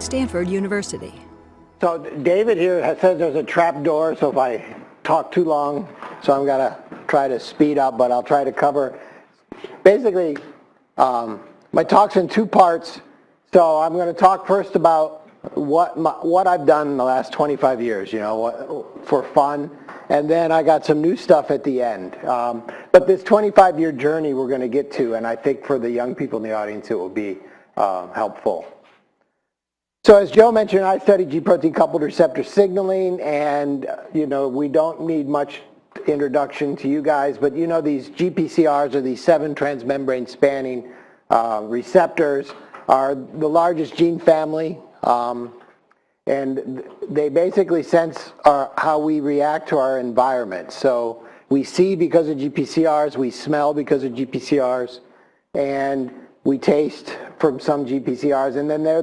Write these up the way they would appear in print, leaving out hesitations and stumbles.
Stanford University. So David here says there's a trap door, so if I talk too long, so I'm going to try to speed up, but I'll try to cover. Basically, my talk's in two parts, so I'm going to talk first about what I've done in the last 25 years, you know, for fun, and then I got some new stuff at the end. But this 25-year journey we're going to get to, and I think for the young people in the audience it will be helpful. So as Joe mentioned, I studied G-protein coupled receptor signaling, and you know, we don't need much introduction to you guys, but you know these GPCRs, or these 7 transmembrane spanning receptors, are the largest gene family, and they basically sense how we react to our environment. So we see because of GPCRs, we smell because of GPCRs, and we taste from some GPCRs, and then they're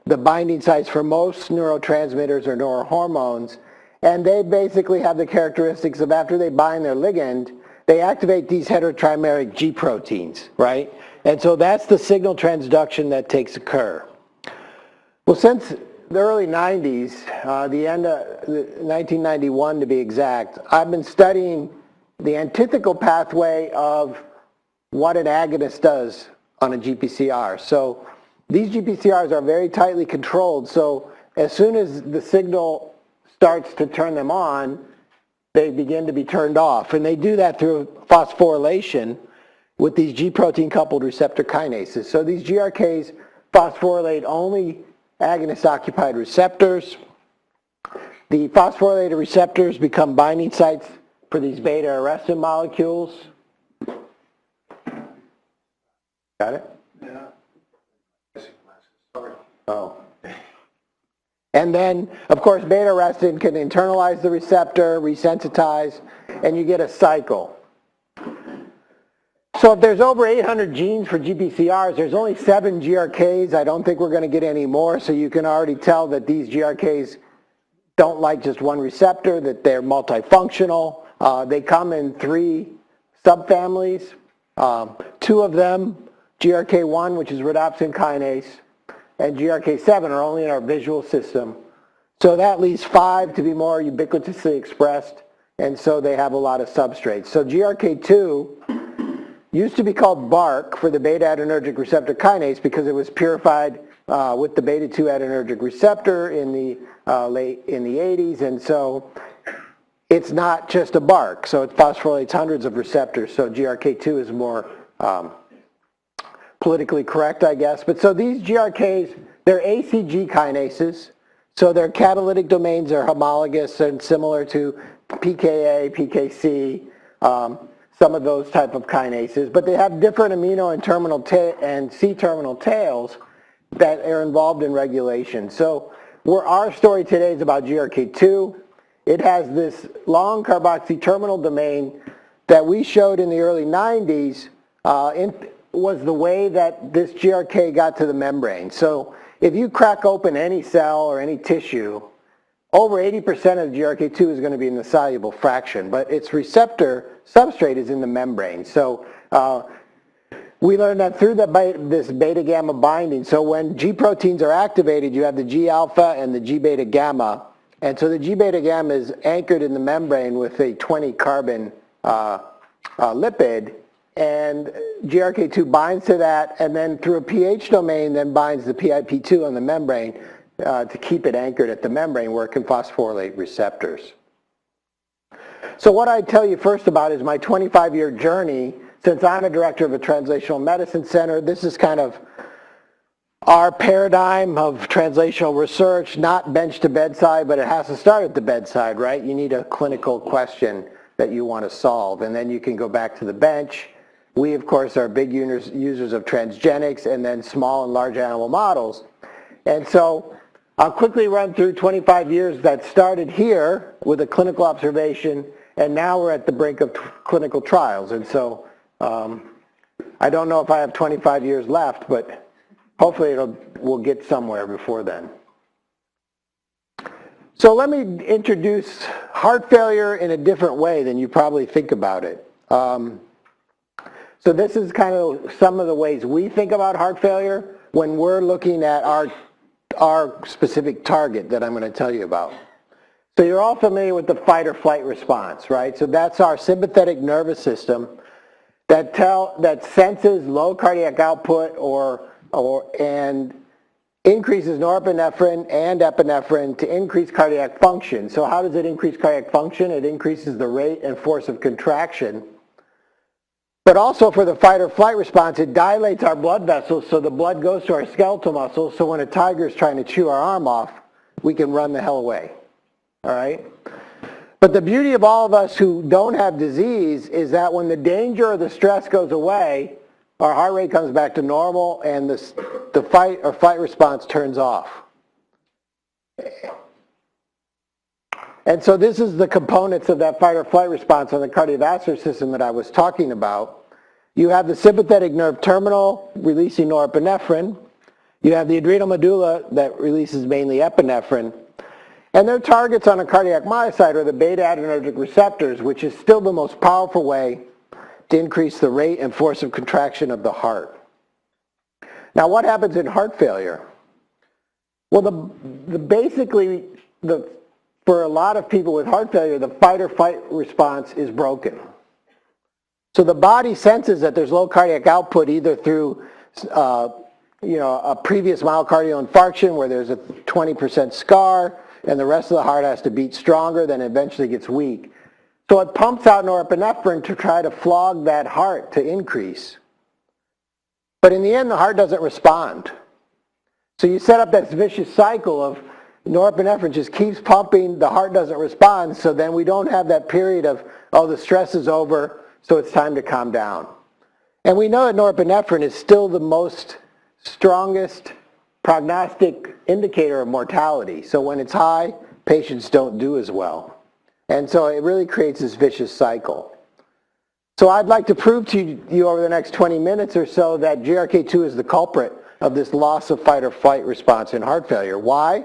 the binding sites for most neurotransmitters or neurohormones, and they basically have the characteristics of after they bind their ligand, they activate these heterotrimeric G proteins, right? And so that's the signal transduction that takes occur. Well, since the early 90s, the end of 1991 to be exact, I've been studying the antithetical pathway of what an agonist does on a GPCR. So these GPCRs are very tightly controlled, so as soon as the signal starts to turn them on, they begin to be turned off. And they do that through phosphorylation with these G-protein coupled receptor kinases. So these GRKs phosphorylate only agonist-occupied receptors. The phosphorylated receptors become binding sites for these beta-arrestin molecules. Got it? Yeah. Oh. And then, of course, beta-arrestin can internalize the receptor, resensitize, and you get a cycle. So if there's over 800 genes for GPCRs, there's only 7 GRKs. I don't think we're going to get any more, so you can already tell that these GRKs don't like just one receptor, that they're multifunctional. They come in 3 subfamilies. 2 of them, GRK1, which is rhodopsin kinase, and GRK7 are only in our visual system. So that leaves 5 to be more ubiquitously expressed, and so they have a lot of substrates. So GRK2 used to be called BARK for the beta-adrenergic receptor kinase because it was purified with the beta-2 adrenergic receptor in the 80s, and so it's not just a BARK, so it phosphorylates hundreds of receptors, so GRK2 is more politically correct, I guess. But so these GRKs, they're ACG kinases, so their catalytic domains are homologous and similar to PKA, PKC, some of those type of kinases, but they have different amino and terminal and C-terminal tails that are involved in regulation. So our story today is about GRK2. It has this long carboxy terminal domain that we showed in the early 90s was the way that this GRK got to the membrane. So if you crack open any cell or any tissue, over 80% of the GRK2 is going to be in the soluble fraction, but its receptor substrate is in the membrane. So we learned that through this beta gamma binding. So when G proteins are activated, you have the G alpha and the G beta gamma. And so the G beta gamma is anchored in the membrane with a 20 carbon lipid, and GRK2 binds to that, and then through a pH domain then binds the PIP2 on the membrane to keep it anchored at the membrane where it can phosphorylate receptors. So what I tell you first about is my 25-year journey. Since I'm a director of a translational medicine center, this is kind of our paradigm of translational research, not bench to bedside, but it has to start at the bedside, right? You need a clinical question that you want to solve, and then you can go back to the bench. We, of course, are big users of transgenics and then small and large animal models. And so I'll quickly run through 25 years that started here with a clinical observation, and now we're at the brink of clinical trials. And so I don't know if I have 25 years left, but hopefully we'll get somewhere before then. So let me introduce heart failure in a different way than you probably think about it. So this is kind of some of the ways we think about heart failure when we're looking at our our specific target that I'm going to tell you about. So you're all familiar with the fight or flight response, right? So that's our sympathetic nervous system that senses low cardiac output and increases norepinephrine and epinephrine to increase cardiac function. So how does it increase cardiac function? It increases the rate and force of contraction. But also for the fight or flight response, it dilates our blood vessels so the blood goes to our skeletal muscles, so when a tiger is trying to chew our arm off, we can run the hell away. All right? But the beauty of all of us who don't have disease is that when the danger or the stress goes away, our heart rate comes back to normal and the fight or flight response turns off. And so this is the components of that fight or flight response on the cardiovascular system that I was talking about. You have the sympathetic nerve terminal releasing norepinephrine. You have the adrenal medulla that releases mainly epinephrine. And their targets on a cardiac myocyte are the beta-adrenergic receptors, which is still the most powerful way to increase the rate and force of contraction of the heart. Now what happens in heart failure? Well, for a lot of people with heart failure, the fight or flight response is broken. So the body senses that there's low cardiac output either through a previous myocardial infarction where there's a 20% scar and the rest of the heart has to beat stronger, then eventually gets weak. So it pumps out norepinephrine to try to flog that heart to increase. But in the end, the heart doesn't respond. So you set up that vicious cycle of norepinephrine just keeps pumping, the heart doesn't respond, so then we don't have that period of, oh, the stress is over, so it's time to calm down. And we know that norepinephrine is still the strongest prognostic indicator of mortality. So when it's high, patients don't do as well. And so it really creates this vicious cycle. So I'd like to prove to you over the next 20 minutes or so that GRK2 is the culprit of this loss of fight or flight response in heart failure. Why?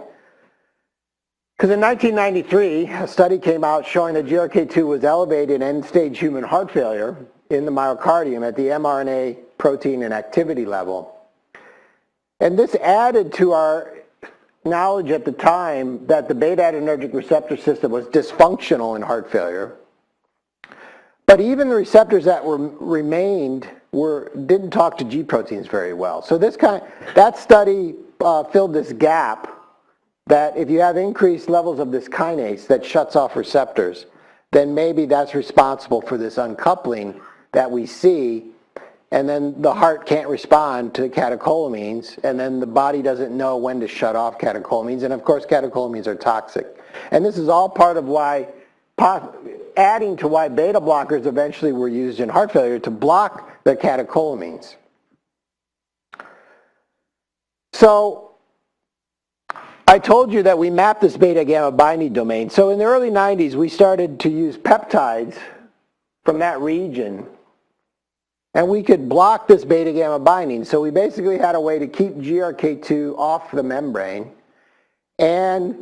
Because in 1993, a study came out showing that GRK2 was elevated in end-stage human heart failure in the myocardium at the mRNA protein and activity level. And this added to our knowledge at the time that the beta-adrenergic receptor system was dysfunctional in heart failure. But even the receptors that remained didn't talk to G proteins very well. So that study filled this gap that if you have increased levels of this kinase that shuts off receptors, then maybe that's responsible for this uncoupling that we see, and then the heart can't respond to catecholamines, and then the body doesn't know when to shut off catecholamines, and of course catecholamines are toxic. And this is all part of why, adding to why beta blockers eventually were used in heart failure to block the catecholamines. So I told you that we mapped this beta gamma binding domain. So in the early 90s, we started to use peptides from that region, and we could block this beta gamma binding. So we basically had a way to keep GRK2 off the membrane and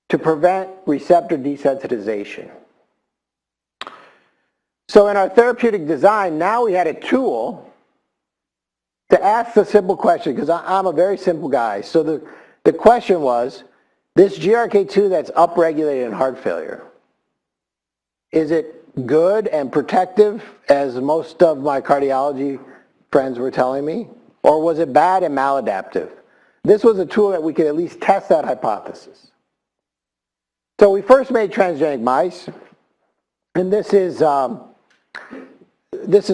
to prevent receptor desensitization. So in our therapeutic design, now we had a tool to ask the simple question, because I'm a very simple guy. So the question was, this GRK2 that's upregulated in heart failure, is it good and protective, as most of my cardiology friends were telling me, or was it bad and maladaptive? This was a tool that we could at least test that hypothesis. So we first made transgenic mice, and this is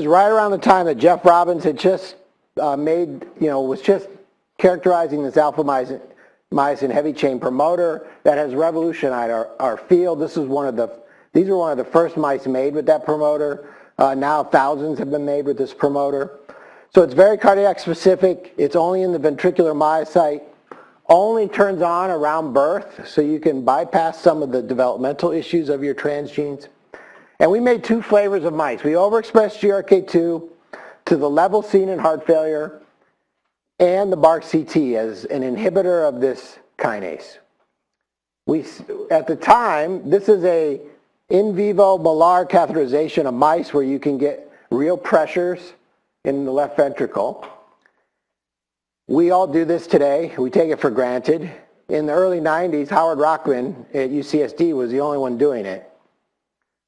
right around the time that Jeff Robbins had just was just characterizing this alpha myosin heavy chain promoter that has revolutionized our field. These were one of the first mice made with that promoter. Now thousands have been made with this promoter. So it's very cardiac specific. It's only in the ventricular myocyte. Only turns on around birth, so you can bypass some of the developmental issues of your transgenes. And we made 2 flavors of mice. We overexpressed GRK2 to the level seen in heart failure and the BARC-CT as an inhibitor of this kinase. At the time, this is a in vivo molar catheterization of mice where you can get real pressures in the left ventricle. We all do this today. We take it for granted. In the early 90s, Howard Rockman at UCSD was the only one doing it.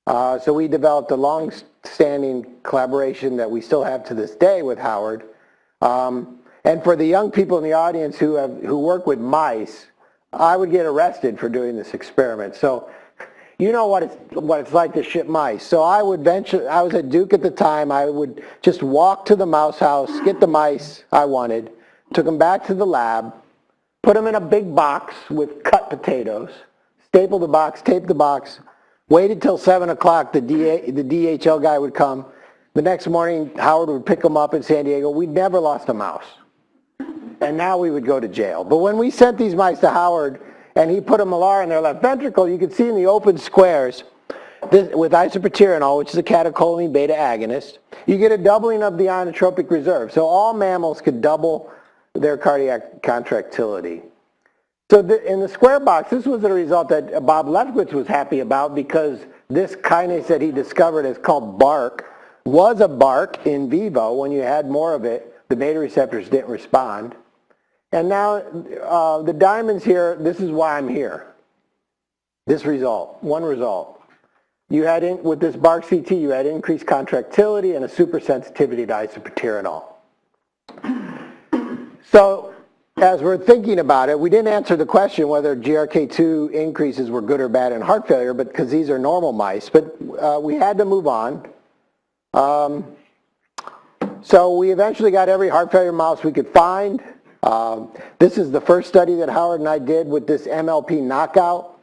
So we developed a long-standing collaboration that we still have to this day with Howard. And for the young people in the audience who work with mice, I would get arrested for doing this experiment. So you know what it's like to ship mice. So I was at Duke at the time. I would just walk to the mouse house, get the mice I wanted, took them back to the lab, put them in a big box with cut potatoes, staple the box, tape the box, waited till 7 o'clock, the DHL guy would come. The next morning, Howard would pick them up in San Diego. We'd never lost a mouse. And now we would go to jail. But when we sent these mice to Howard, and he put a malar in their left ventricle, you could see in the open squares, with isoproterenol, which is a catecholamine beta agonist, you get a doubling of the inotropic reserve. So all mammals could double their cardiac contractility. So in the square box, this was a result that Bob Lefkowitz was happy about because this kinase that he discovered is called BARC, was a BARC in vivo. When you had more of it, the beta receptors didn't respond. And now the diamonds here, this is why I'm here. This result, one result. You had, with this BARC CT, you had increased contractility and a supersensitivity to isoproterenol. So as we're thinking about it, we didn't answer the question whether GRK2 increases were good or bad in heart failure, but because these are normal mice, but we had to move on. So we eventually got every heart failure mouse we could find. This is the first study that Howard and I did with this MLP knockout.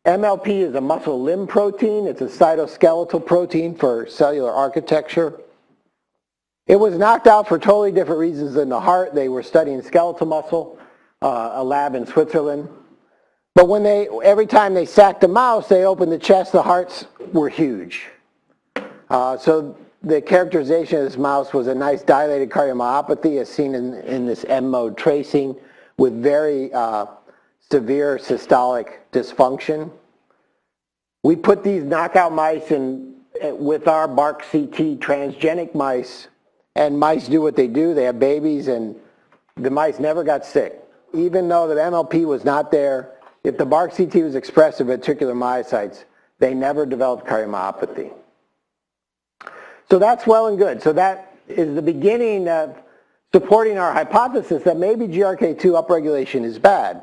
MLP is a muscle limb protein. It's a cytoskeletal protein for cellular architecture. It was knocked out for totally different reasons than the heart. They were studying skeletal muscle, a lab in Switzerland. But when every time they sacked a mouse, they opened the chest, the hearts were huge. So the characterization of this mouse was a nice dilated cardiomyopathy as seen in this M-mode tracing with very severe systolic dysfunction. We put these knockout mice in with our BARC CT transgenic mice, and mice do what they do. They have babies, and the mice never got sick. Even though the MLP was not there, if the BARC CT was expressed in ventricular myocytes, they never developed cardiomyopathy. So that's well and good. So that is the beginning of supporting our hypothesis that maybe GRK2 upregulation is bad.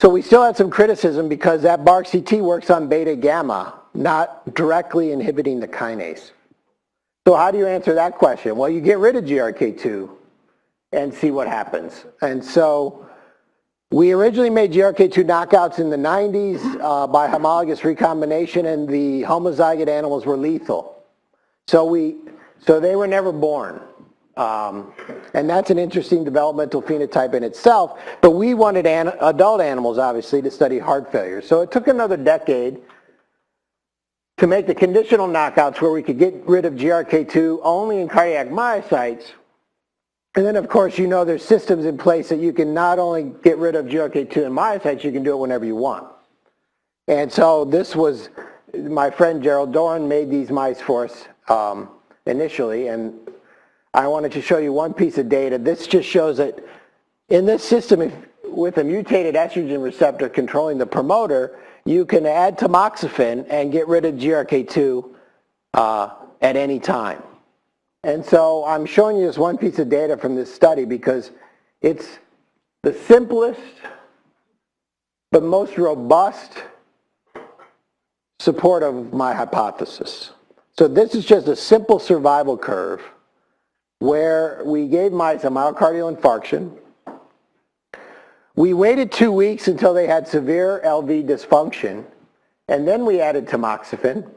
So we still had some criticism because that BARC CT works on beta gamma, not directly inhibiting the kinase. So how do you answer that question? Well, you get rid of GRK2 and see what happens. And so we originally made GRK2 knockouts in the 90s by homologous recombination, and the homozygote animals were lethal. So they were never born. And that's an interesting developmental phenotype in itself, but we wanted adult animals, obviously, to study heart failure. So it took another decade to make the conditional knockouts where we could get rid of GRK2 only in cardiac myocytes. And then, of course, you know there's systems in place that you can not only get rid of GRK2 in myocytes, you can do it whenever you want. And so this was, my friend Gerald Doran made these mice for us initially, and I wanted to show you one piece of data. This just shows that in this system, with a mutated estrogen receptor controlling the promoter, you can add tamoxifen and get rid of GRK2 at any time. And so I'm showing you this one piece of data from this study because it's the simplest but most robust support of my hypothesis. So this is just a simple survival curve where we gave mice a myocardial infarction. We waited 2 weeks until they had severe LV dysfunction, and then we added tamoxifen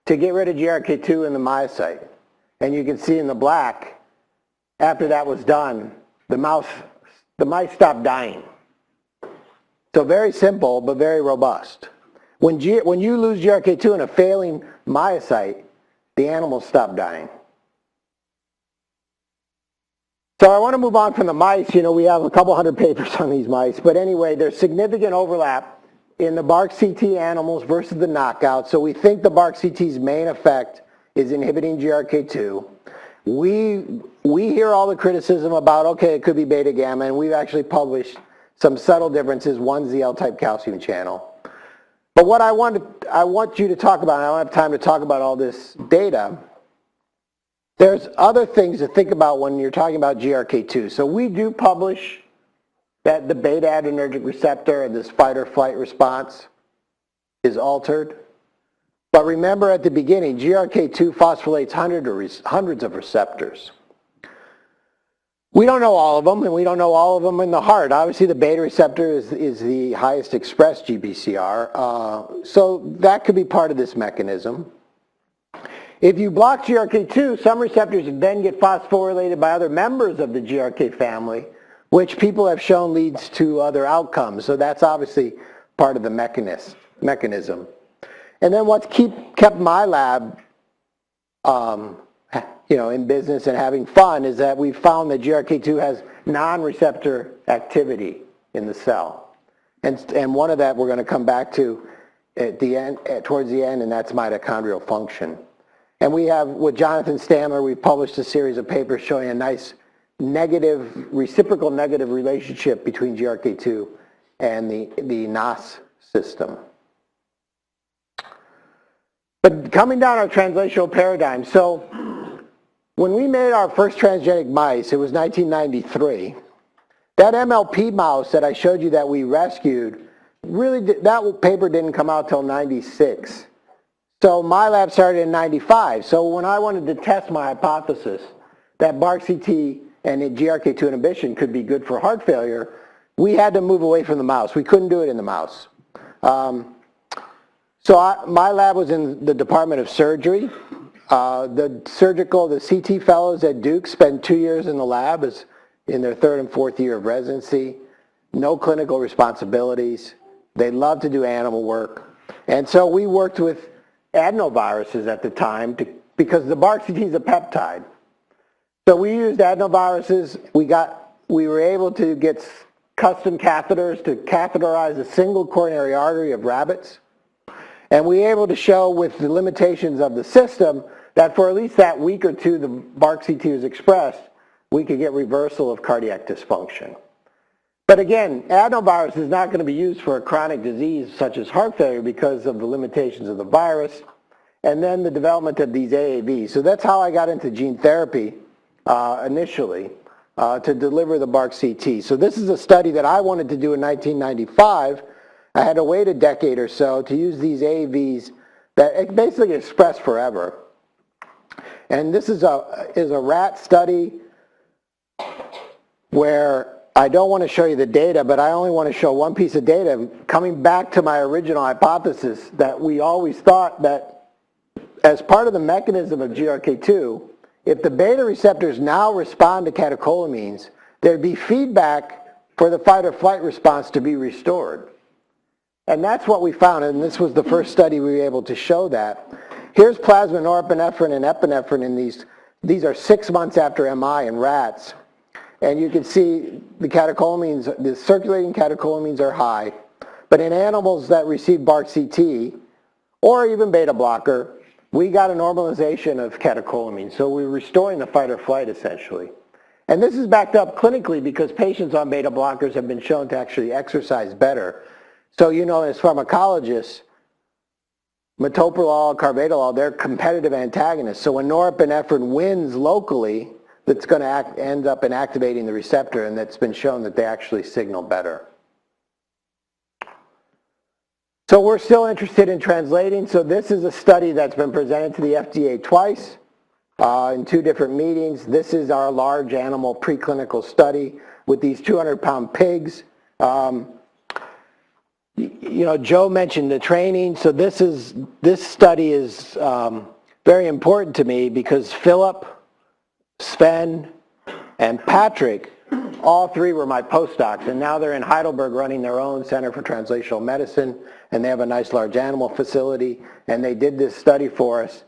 to get rid of GRK2 in the myocyte. And you can see in the black, after that was done, the mice stopped dying. So very simple, but very robust. When you lose GRK2 in a failing myocyte, the animals stop dying. So I want to move on from the mice. You know, we have a couple hundred papers on these mice, but anyway, there's significant overlap in the BARC CT animals versus the knockout. So we think the BARC CT's main effect is inhibiting GRK2. we hear all the criticism about, okay, it could be beta gamma, and we've actually published some subtle differences. One's the L-type calcium channel. But what I want you to talk about, and I don't have time to talk about all this data, there's other things to think about when you're talking about GRK2. So we do publish that the beta adrenergic receptor and this fight or flight response is altered. But remember at the beginning, GRK2 phosphorylates hundreds of receptors. We don't know all of them, and we don't know all of them in the heart. Obviously, the beta receptor is the highest expressed GPCR, so that could be part of this mechanism. If you block GRK2, some receptors then get phosphorylated by other members of the GRK family, which people have shown leads to other outcomes. So that's obviously part of the mechanism. And then what's kept my lab in business and having fun is that we found that GRK2 has non-receptor activity in the cell. And one of that we're going to come back to at the end, towards the end, and that's mitochondrial function. And we have, with Jonathan Stamler, we published a series of papers showing a nice reciprocal negative relationship between GRK2 and the NOS system. But coming down our translational paradigm, so when we made our first transgenic mice, it was 1993. That MLP mouse that I showed you that we rescued, that paper didn't come out till 96. So my lab started in 95. So when I wanted to test my hypothesis that BARC-CT and GRK2 inhibition could be good for heart failure, we had to move away from the mouse. We couldn't do it in the mouse. My lab was in the Department of Surgery. The CT fellows at Duke spend 2 years in the lab in their 3rd and 4th year of residency. No clinical responsibilities. They love to do animal work. And so we worked with adenoviruses at the time because the BARC-CT is a peptide. So we used adenoviruses. We were able to get custom catheters to catheterize a single coronary artery of rabbits. And we were able to show with the limitations of the system that for at least that week or two the BARC-CT was expressed, we could get reversal of cardiac dysfunction. But again, adenovirus is not going to be used for a chronic disease such as heart failure because of the limitations of the virus, and then the development of these AAVs. So that's how I got into gene therapy initially, to deliver the BARC-CT. So this is a study that I wanted to do in 1995. I had to wait a decade or so to use these AAVs that basically express forever. And this is a rat study where I don't want to show you the data, but I only want to show one piece of data coming back to my original hypothesis that we always thought that as part of the mechanism of GRK2, if the beta receptors now respond to catecholamines, there'd be feedback for the fight or flight response to be restored. And that's what we found, and this was the first study we were able to show that. Here's plasma norepinephrine and epinephrine in these are 6 months after MI in rats. And you can see the catecholamines, the circulating catecholamines are high. But in animals that receive BARC-CT, or even beta blocker, we got a normalization of catecholamines. So we're restoring the fight or flight essentially. And this is backed up clinically because patients on beta blockers have been shown to actually exercise better. So as pharmacologists, metoprolol, carvedilol, they're competitive antagonists. So when norepinephrine wins locally, that's going to end up in activating the receptor, and that's been shown that they actually signal better. So we're still interested in translating. So this is a study that's been presented to the FDA twice in 2 different meetings. This is our large animal preclinical study with these 200-pound pigs. Joe mentioned the training. So this study is very important to me because Philip, Sven, and Patrick, all 3 were my postdocs, and now they're in Heidelberg running their own Center for Translational Medicine, and they have a nice large animal facility, and they did this study for us.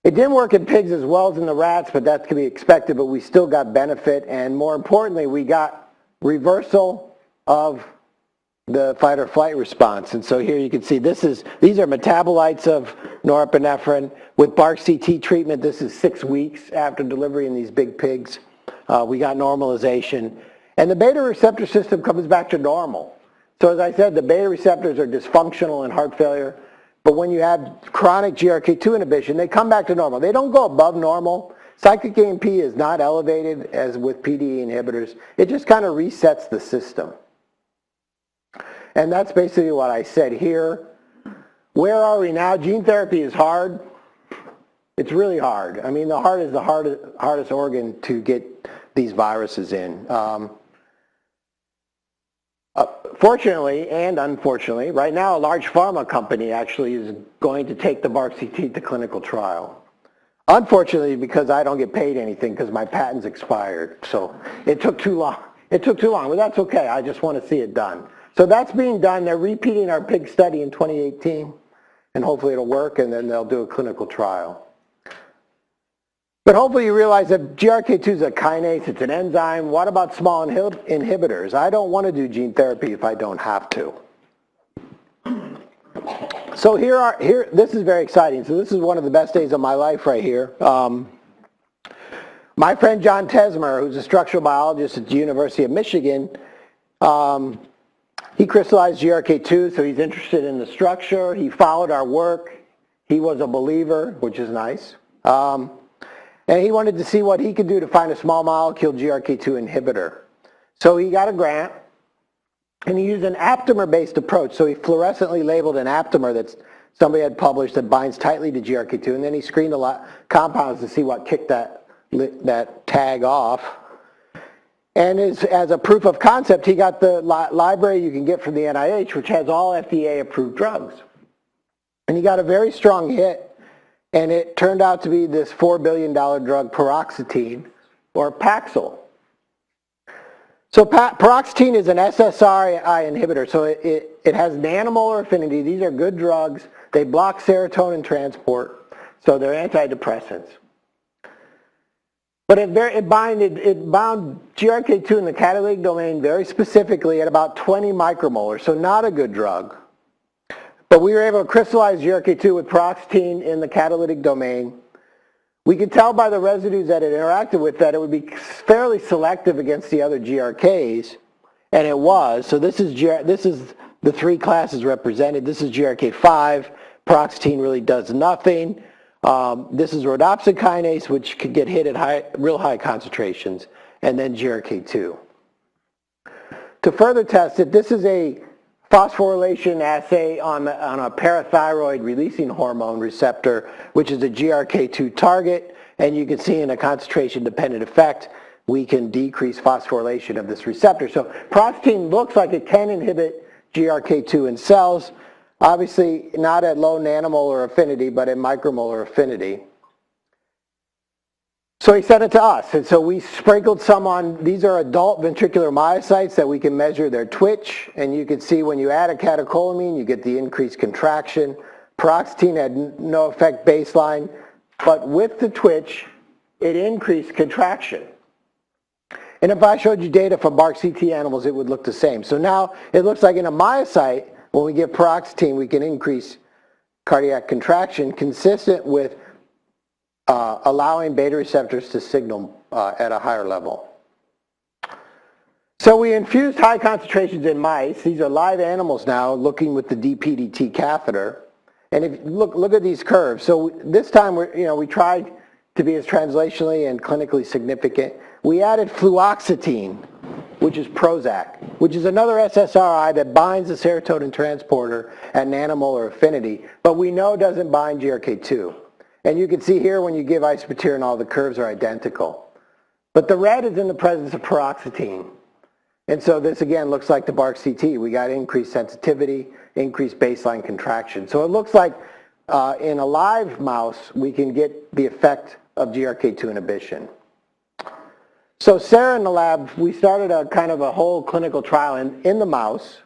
It didn't work in pigs as well as in the rats, but that could be expected, but we still got benefit, and more importantly, we got reversal of the fight or flight response. And so here you can see these are metabolites of norepinephrine. With BARC-CT treatment, this is 6 weeks after delivery in these big pigs. We got normalization. And the beta receptor system comes back to normal. So as I said, the beta receptors are dysfunctional in heart failure. But when you have chronic GRK2 inhibition, they come back to normal. They don't go above normal. Cyclic AMP is not elevated as with PDE inhibitors. It just kind of resets the system. And that's basically what I said here. Where are we now? Gene therapy is hard. It's really hard. I mean, the heart is the hardest organ to get these viruses in. Fortunately and unfortunately, right now a large pharma company actually is going to take the BARC-CT to clinical trial. Unfortunately, because I don't get paid anything because my patent's expired. So it took too long. It took too long, but that's okay. I just want to see it done. So that's being done. They're repeating our pig study in 2018, and hopefully it'll work, and then they'll do a clinical trial. But hopefully you realize that GRK2 is a kinase, it's an enzyme. What about small inhibitors? I don't want to do gene therapy if I don't have to. So this is very exciting. So this is one of the best days of my life right here. My friend John Tesmer, who's a structural biologist at the University of Michigan, he crystallized GRK2, so he's interested in the structure. He followed our work. He was a believer, which is nice. And he wanted to see what he could do to find a small molecule GRK2 inhibitor. So he got a grant, and he used an aptamer-based approach. So he fluorescently labeled an aptamer that somebody had published that binds tightly to GRK2, and then he screened a lot compounds to see what kicked that tag off. And as a proof of concept, he got the library you can get from the NIH, which has all FDA-approved drugs. And he got a very strong hit. And it turned out to be this $4 billion drug, Paroxetine, or Paxil. So Paroxetine is an SSRI inhibitor, so it has nanomolar affinity. These are good drugs. They block serotonin transport, so they're antidepressants. But it bound GRK2 in the catalytic domain very specifically at about 20 micromolar, so not a good drug. But we were able to crystallize GRK2 with Paroxetine in the catalytic domain. We could tell by the residues that it interacted with that it would be fairly selective against the other GRKs, and it was. So this is the 3 classes represented. This is GRK5. Paroxetine really does nothing. This is rhodopsin kinase, which could get hit at real high concentrations, and then GRK2. To further test it, this is a phosphorylation assay on a parathyroid releasing hormone receptor, which is a GRK2 target, and you can see in a concentration-dependent effect, we can decrease phosphorylation of this receptor. So Paroxetine looks like it can inhibit GRK2 in cells, obviously not at low nanomolar affinity, but at micromolar affinity. So he sent it to us, and so we sprinkled some on, these are adult ventricular myocytes that we can measure their twitch, and you can see when you add a catecholamine, you get the increased contraction. Paroxetine had no effect baseline, but with the twitch, it increased contraction. And if I showed you data from BARC-CT animals, it would look the same. So now it looks like in a myocyte, when we give Paroxetine, we can increase cardiac contraction consistent with allowing beta receptors to signal at a higher level. So we infused high concentrations in mice. These are live animals now looking with the DPDT catheter. And if look at these curves. So this time we tried to be as translationally and clinically significant. We added fluoxetine, which is Prozac, which is another SSRI that binds the serotonin transporter at nanomolar affinity, but we know doesn't bind GRK2. And you can see here when you give isobutyrenol, the curves are identical. But the red is in the presence of Paroxetine. And so this again looks like the BARC-CT. We got increased sensitivity, increased baseline contraction. So it looks like in a live mouse, we can get the effect of GRK2 inhibition. So Sarah in the lab, we started a kind of a whole clinical trial in the mouse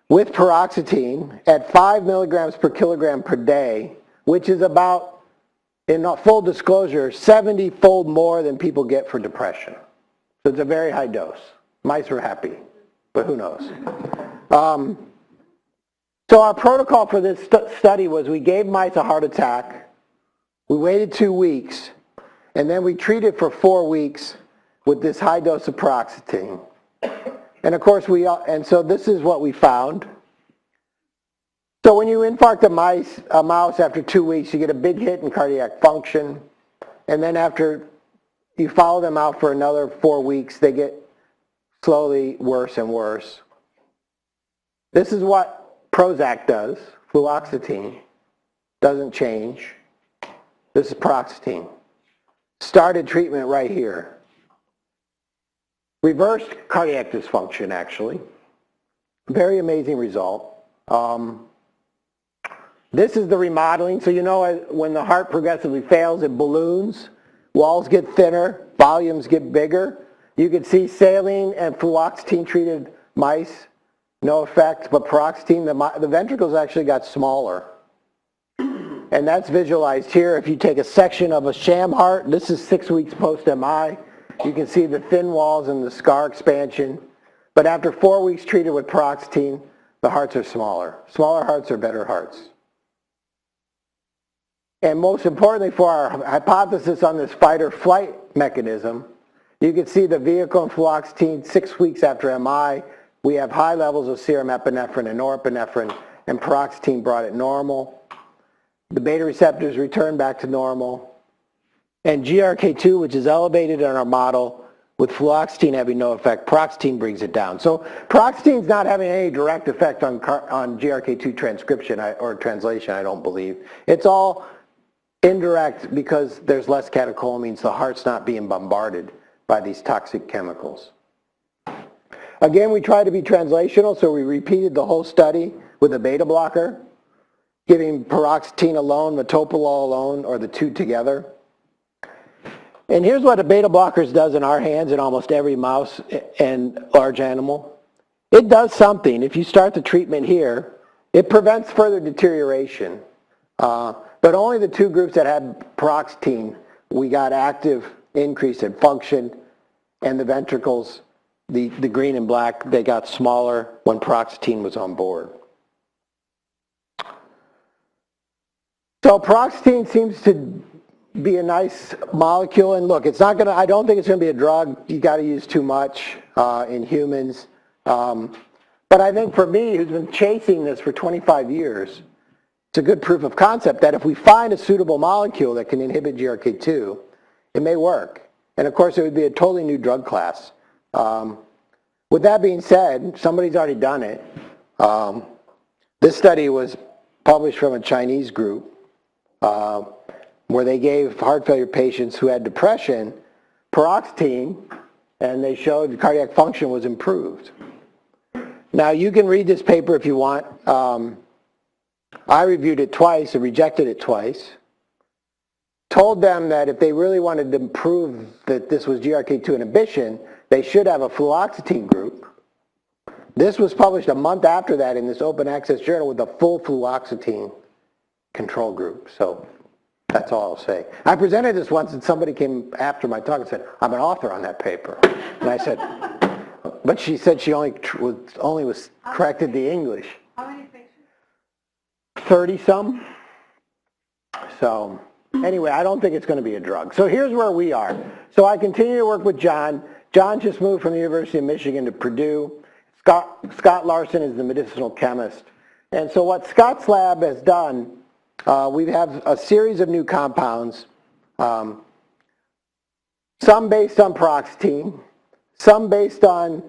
with Paroxetine at 5 milligrams per kilogram per day, which is about, in full disclosure, 70-fold more than people get for depression. So it's a very high dose. Mice are happy. but who knows. So our protocol for this study was we gave mice a heart attack, we waited 2 weeks, and then we treated for 4 weeks with this high dose of paroxetine. And of course and so this is what we found. So when you infarct a mouse after 2 weeks, you get a big hit in cardiac function, and then after you follow them out for another 4 weeks, they get slowly worse and worse. This is what Prozac does, fluoxetine, doesn't change. This is paroxetine. Started treatment right here. Reversed cardiac dysfunction, actually. Very amazing result. This is the remodeling. So you know when the heart progressively fails, it balloons, walls get thinner, volumes get bigger. You can see saline and fluoxetine treated mice, no effect, but paroxetine, the ventricles actually got smaller. And that's visualized here. If you take a section of a sham heart, this is 6 weeks post-MI, you can see the thin walls and the scar expansion. But after 4 weeks treated with paroxetine, the hearts are smaller. Smaller hearts are better hearts. And most importantly for our hypothesis on this fight or flight mechanism, you can see the vehicle and fluoxetine 6 weeks after MI. We have high levels of serum epinephrine and norepinephrine, and paroxetine brought it normal. The beta receptors return back to normal. And GRK2, which is elevated in our model, with fluoxetine having no effect, paroxetine brings it down. So paroxetine is not having any direct effect on GRK2 transcription or translation, I don't believe. It's all indirect because there's less catecholamines, the heart's not being bombarded by these toxic chemicals. Again, we tried to be translational, so we repeated the whole study with a beta blocker, giving paroxetine alone, metoprolol alone, or the two together. And here's what a beta blockers does in our hands in almost every mouse and large animal. It does something. If you start the treatment here, it prevents further deterioration. But only the 2 groups that had paroxetine, we got active increase in function, and the ventricles, the green and black, they got smaller when paroxetine was on board. So paroxetine seems to be a nice molecule, and look, it's not going to, I don't think it's going to be a drug. You got to use too much in humans. But I think for me, who's been chasing this for 25 years, it's a good proof of concept that if we find a suitable molecule that can inhibit GRK2, it may work. And of course, it would be a totally new drug class. With that being said, somebody's already done it. This study was published from a Chinese group where they gave heart failure patients who had depression paroxetine, and they showed cardiac function was improved. Now, you can read this paper if you want. I reviewed it twice and rejected it twice. Told them that if they really wanted to prove that this was GRK2 inhibition, they should have a fluoxetine group. This was published a month after that in this open access journal with a full fluoxetine control group. So that's all I'll say. I presented this once and somebody came after my talk and said, I'm an author on that paper. And I said, but she said she only was corrected the English. How many patients? 30 some. So anyway, I don't think it's going to be a drug. So here's where we are. So I continue to work with John. John just moved from the University of Michigan to Purdue. Scott Larson is the medicinal chemist. And so what Scott's lab has done, we have a series of new compounds, some based on paroxetine, some based on,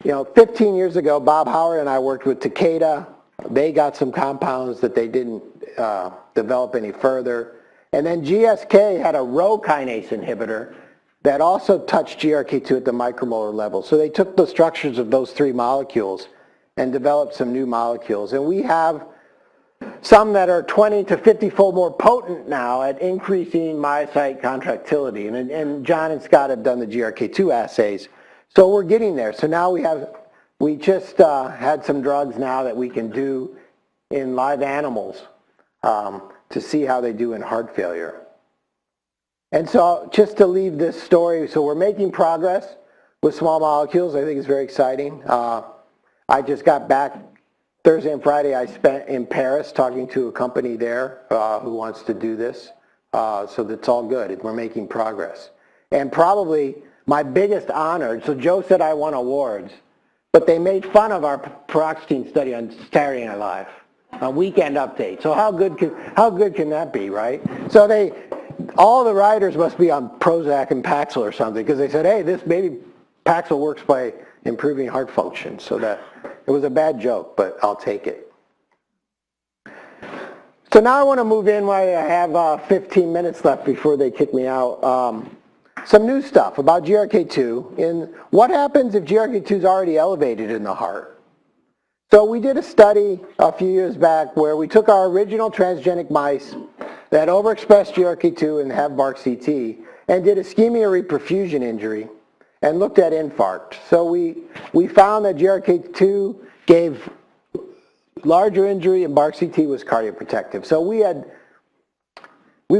15 years ago, Bob Howard and I worked with Takeda. They got some compounds that they didn't develop any further. And then GSK had a Rho kinase inhibitor that also touched GRK2 at the micromolar level. So they took the structures of those 3 molecules and developed some new molecules. And we have some that are 20 to 50-fold more potent now at increasing myocyte contractility. And John and Scott have done the GRK2 assays. So we're getting there. So now we just had some drugs now that we can do in live animals to see how they do in heart failure. And so just to leave this story, so we're making progress. with small molecules. I think it's very exciting. I just got back Thursday and Friday. I spent in Paris talking to a company there who wants to do this. So that's all good. We're making progress. And probably my biggest honor, so Joe said I won awards, but they made fun of our paroxetine study on Saturday Night Live, a weekend update. So how good can that be, right? So all the writers must be on Prozac and Paxil or something, because they said, hey, maybe Paxil works by improving heart function. So that it was a bad joke, but I'll take it. So now I want to move in while I have 15 minutes left before they kick me out. Some new stuff about GRK2 and what happens if GRK2 is already elevated in the heart. So we did a study a few years back where we took our original transgenic mice that overexpressed GRK2 and have BARC-CT and did ischemia reperfusion injury and looked at infarct. So we found that GRK2 gave larger injury and BARC-CT was cardioprotective. So we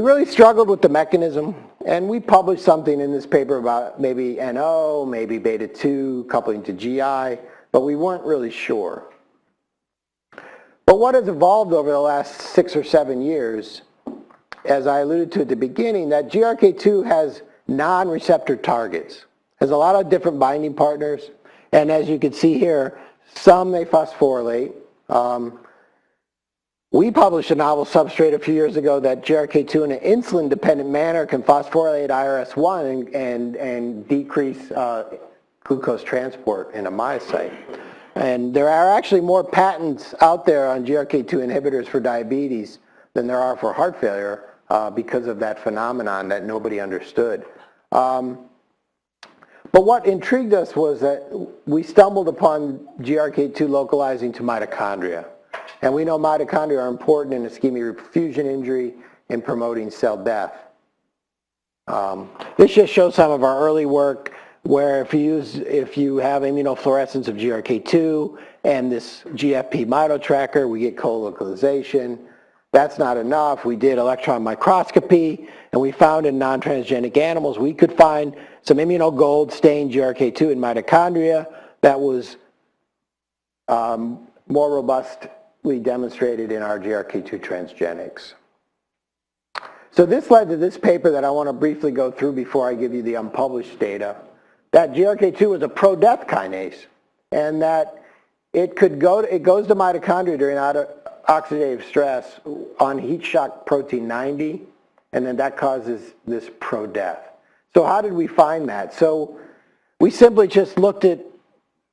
really struggled with the mechanism, and we published something in this paper about maybe NO, maybe beta-2 coupling to GI, but we weren't really sure. But what has evolved over the last 6 or 7 years, as I alluded to at the beginning, that GRK2 has non-receptor targets, has a lot of different binding partners, and as you can see here, some they phosphorylate. We published a novel substrate a few years ago that GRK2 in an insulin-dependent manner can phosphorylate IRS1 and decrease glucose transport in a myocyte. And there are actually more patents out there on GRK2 inhibitors for diabetes than there are for heart failure because of that phenomenon that nobody understood. But what intrigued us was that we stumbled upon GRK2 localizing to mitochondria. And we know mitochondria are important in ischemia reperfusion injury and promoting cell death. This just shows some of our early work where if you have immunofluorescence of GRK2 and this GFP mitotracker, we get co-localization. That's not enough. We did electron microscopy, and we found in non-transgenic animals we could find some immunogold stained GRK2 in mitochondria that was more robustly demonstrated in our GRK2 transgenics. So this led to this paper that I want to briefly go through before I give you the unpublished data, that GRK2 was a pro-death kinase, and that it goes to mitochondria during oxidative stress on heat shock protein 90, and then that causes this pro-death. So how did we find that? So we simply just looked at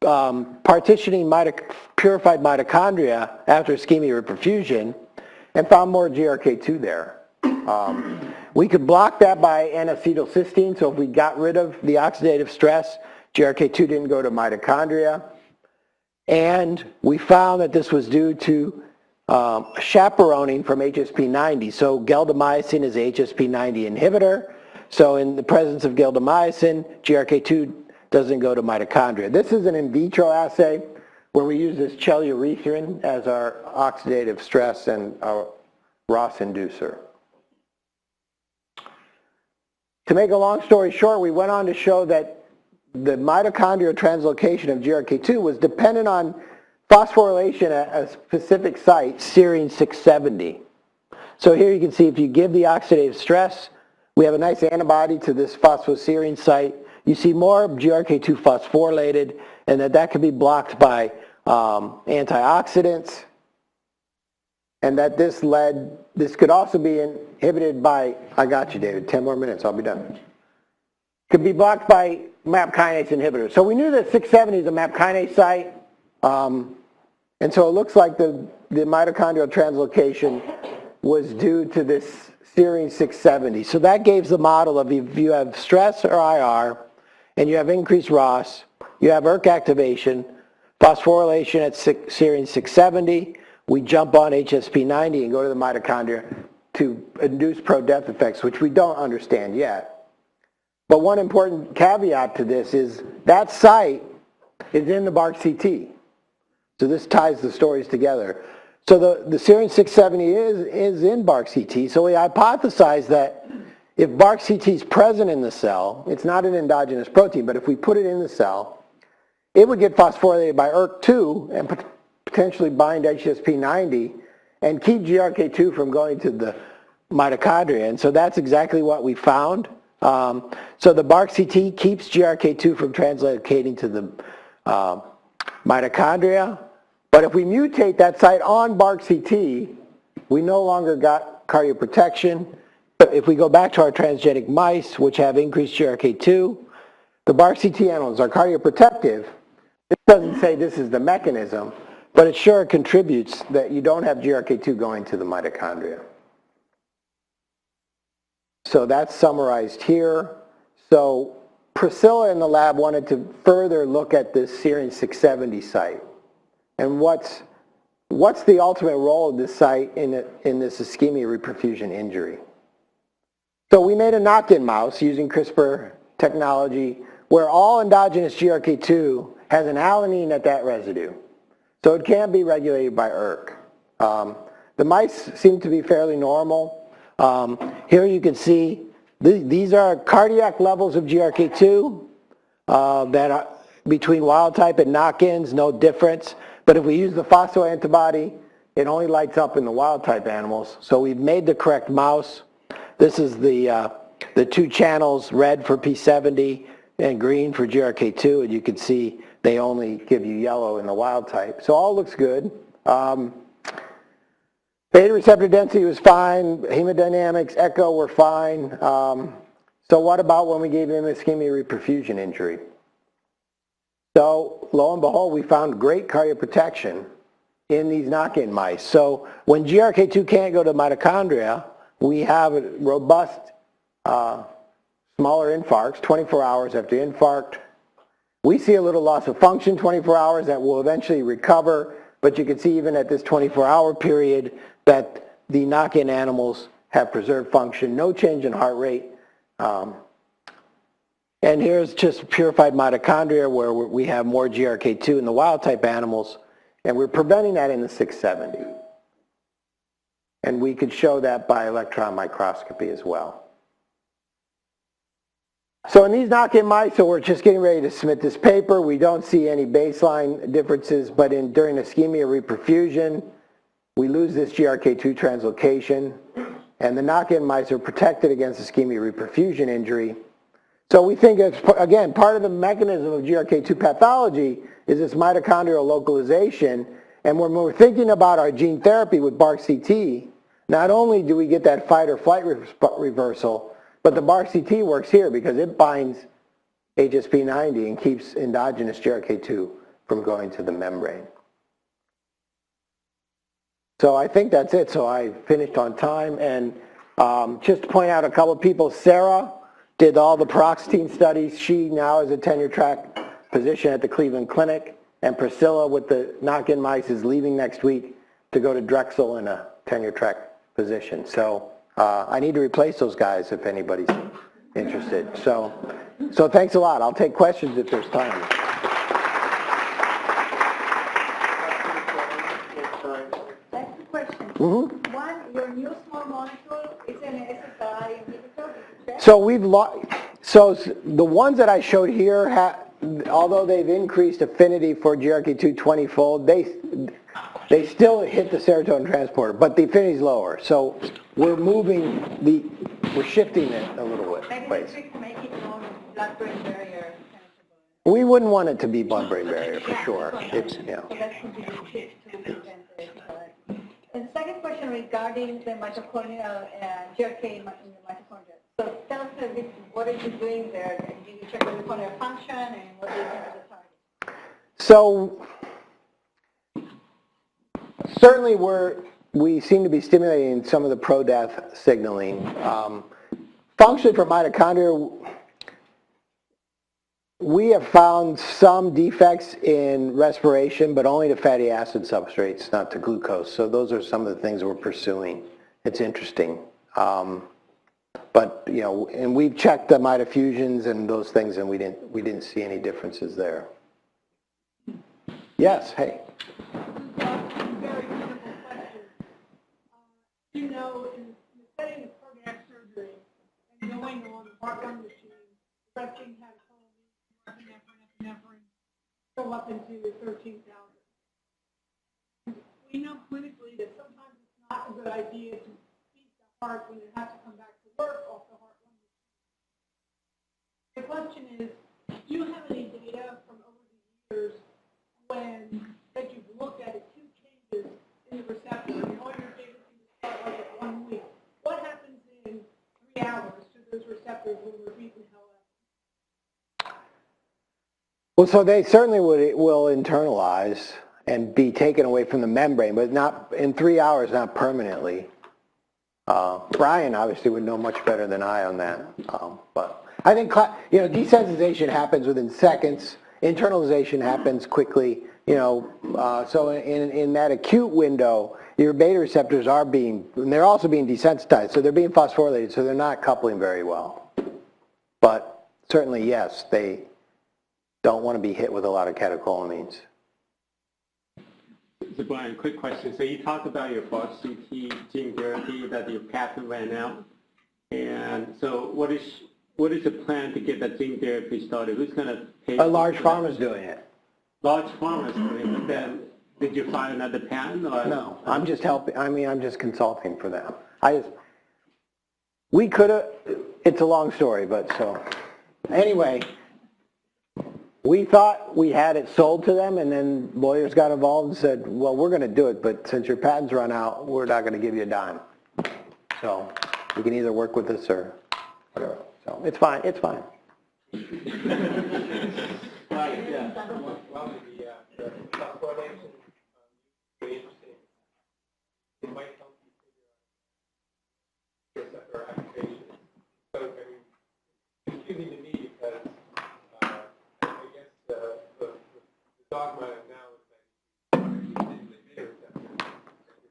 partitioning purified mitochondria after ischemia reperfusion and found more GRK2 there. We could block that by N-acetylcysteine, so if we got rid of the oxidative stress, GRK2 didn't go to mitochondria. And we found that this was due to chaperoning from HSP90. So geldamycin is a HSP90 inhibitor. So in the presence of geldamycin, GRK2 doesn't go to mitochondria. This is an in vitro assay where we use this chelyurethrine as our oxidative stress and our ROS inducer. To make a long story short, we went on to show that the mitochondrial translocation of GRK2 was dependent on phosphorylation at a specific site, serine 670. So here you can see if you give the oxidative stress, we have a nice antibody to this phosphoserine site. You see more GRK2 phosphorylated, and that can be blocked by antioxidants, and that this could also be inhibited by, I got you, David, 10 more minutes, I'll be done. Could be blocked by MAP kinase inhibitors. So we knew that 670 is a MAP kinase site, and so it looks like the mitochondrial translocation was due to this serine 670. So that gives the model of if you have stress or IR, and you have increased ROS, you have ERK activation, phosphorylation at serine 670, we jump on HSP90 and go to the mitochondria to induce pro-death effects, which we don't understand yet. But one important caveat to this is that site is in the BARC-CT. So this ties the stories together. So the serine 670 is in BARC-CT, so we hypothesized that if BARC-CT is present in the cell, it's not an endogenous protein, but if we put it in the cell, it would get phosphorylated by ERK2 and potentially bind HSP90 and keep GRK2 from going to the mitochondria. And so that's exactly what we found. So the BARC-CT keeps GRK2 from translocating to the mitochondria. But if we mutate that site on BARC-CT, we no longer got cardioprotection. If we go back to our transgenic mice, which have increased GRK2, the BARC-CT animals are cardioprotective. This doesn't say this is the mechanism, but it sure contributes that you don't have GRK2 going to the mitochondria. So that's summarized here. So Priscilla in the lab wanted to further look at this serine 670 site. And what's the ultimate role of this site in this ischemia reperfusion injury? So we made a knock-in mouse using CRISPR technology where all endogenous GRK2 has an alanine at that residue. So it can be regulated by ERK. The mice seem to be fairly normal. Here you can see these are cardiac levels of GRK2 that are between wild type and knock-ins, no difference. But if we use the phosphoantibody, it only lights up in the wild type animals. So we've made the correct mouse. This is the two channels, red for P70 and green for GRK2, and you can see they only give you yellow in the wild type. So all looks good. Beta receptor density was fine, hemodynamics, echo were fine. So what about when we gave them ischemia reperfusion injury? So lo and behold, we found great cardioprotection in these knock-in mice. So when GRK2 can't go to mitochondria, we have robust smaller infarcts 24 hours after infarct. We see a little loss of function 24 hours that will eventually recover, but you can see even at this 24-hour period that the knock-in animals have preserved function, no change in heart rate. And here's just purified mitochondria where we have more GRK2 in the wild-type animals, and we're preventing that in the 670. And we could show that by electron microscopy as well. So in these knock-in mice, so we're just getting ready to submit this paper. We don't see any baseline differences, but during ischemia reperfusion, we lose this GRK2 translocation, and the knock-in mice are protected against ischemia reperfusion injury. So we think, it's, again, part of the mechanism of GRK2 pathology is this mitochondrial localization, and when we're thinking about our gene therapy with BARC-CT, not only do we get that fight or flight reversal, but the BARC-CT works here because it binds HSP90 and keeps endogenous GRK2 from going to the membrane. So I think that's it. So I finished on time. And just to point out a couple of people, Sarah did all the paroxetine studies. She now is a tenure track position at the Cleveland Clinic. And Priscilla with the knock-in mice is leaving next week to go to Drexel in a tenure track position. So I need to replace those guys if anybody's interested. So thanks a lot. I'll take questions if there's time. That's the question. Mm-hmm. One, your new small molecule is an SSRI inhibitor. So the ones that I showed here, although they've increased affinity for GRK2 20-fold, they still hit the serotonin transporter, but the affinity is lower. So we're we're shifting it a little bit. Maybe the trick to make it non-blood-brain barrier. We wouldn't want it to be blood-brain barrier for sure. So that could be the shift to prevent the SSRI. And second question regarding the mitochondrial GRK in the mitochondria. So tell us a bit, what are you doing there? Did you check the mitochondrial function and what do you think is the target? So certainly we seem to be stimulating some of the pro-death signaling. Functionally for mitochondria, we have found some defects in respiration, but only to fatty acid substrates, not to glucose. So those are some of the things we're pursuing. It's interesting. But, and we've checked the mitoffusions and those things, and we didn't see any differences there. Yes, hey. Very simple question. In the setting of cardiac surgery, and on the heart-lung machine, resting had epinephrine go up into 13,000. We know clinically that sometimes it's not a good idea to feed the heart when it has to come back to work off the heart-lung machine. The question is, do you have any data from over the years that you've looked at acute changes in the receptor, and all your data seems to start like at 1 week? What happens in 3 hours to those receptors when we're beating hell out? Well, so they certainly will internalize and be taken away from the membrane, but not in 3 hours, not permanently. Brian obviously would know much better than I on that. But I think, desensitization happens within seconds. Internalization happens quickly. So in that acute window, your beta receptors are they're also being desensitized. So they're being phosphorylated, so they're not coupling very well. But certainly, yes, they don't want to be hit with a lot of catecholamines. So Brian, quick question. So you talked about your Paroxetine gene therapy that your patent ran out, and so what is the plan to get that gene therapy started? Who's going to pay? A large pharma's doing it. Large pharma's doing it. Then did you file another patent? Or? No, I'm just helping. I'm just consulting for them. We could have. It's a long story, but so anyway. We thought we had it sold to them, and then lawyers got involved and said, well, we're going to do it, but since your patents run out, we're not going to give you a dime. So you can either work with us or whatever. So it's fine. It's fine. Right, yeah. Well, the phosphorylation is very interesting. It might help you figure out receptor activation. So, I mean, it's confusing to me because the dogma now is that you didn't the beta receptor, you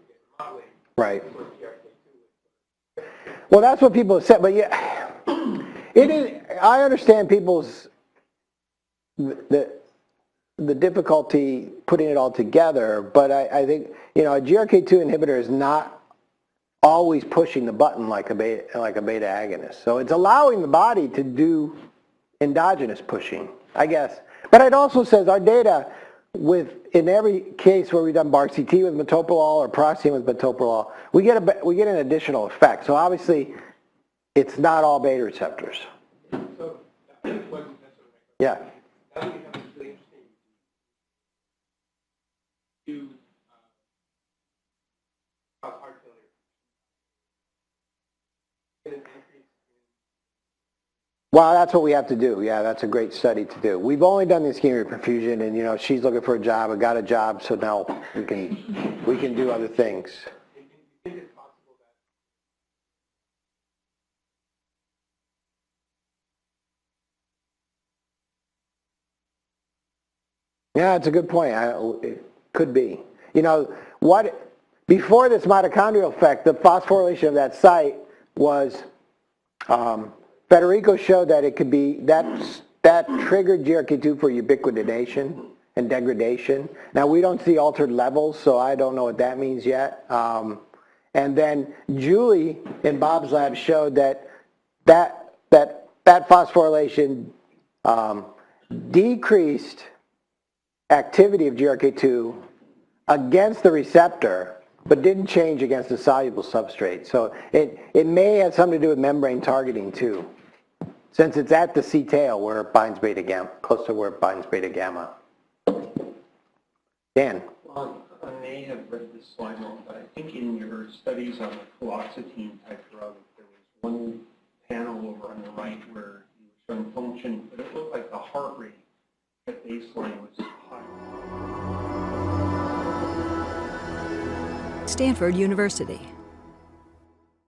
get remodeling. Right. For GRK2. Well, that's what people have said, but yeah, it is. I understand people's the difficulty putting it all together, but I think a GRK2 inhibitor is not always pushing the button like a beta agonist. So it's allowing the body to do endogenous pushing, I guess. But it also says our data in every case where we've done Paroxetine with metoprolol or Paroxetine with metoprolol, we get an additional effect. So obviously, it's not all beta receptors. So that wasn't necessarily. Yeah. Now we have this really interesting cause heart failure. Well, that's what we have to do. Yeah, that's a great study to do. We've only done the ischemic perfusion, and she's looking for a job. I got a job, so now we can do other things. Do you think it's possible that Yeah, it's a good point. It could be. Before this mitochondrial effect, the phosphorylation of that site was, Federico showed that it could be, that triggered GRK2 for ubiquitination and degradation. Now, we don't see altered levels, so I don't know what that means yet. And then Julie in Bob's lab showed that phosphorylation decreased activity of GRK2 against the receptor, but didn't change against the soluble substrate. So it may have something to do with membrane targeting too, since it's at the C-tail where it binds beta gamma, close to where it binds beta gamma. Dan? Well, I may have read this slide wrong, but I think in your studies on the Paroxetine type drug, there was one panel over on the right where you were showing function, but it looked like the heart rate at baseline was high. Stanford University.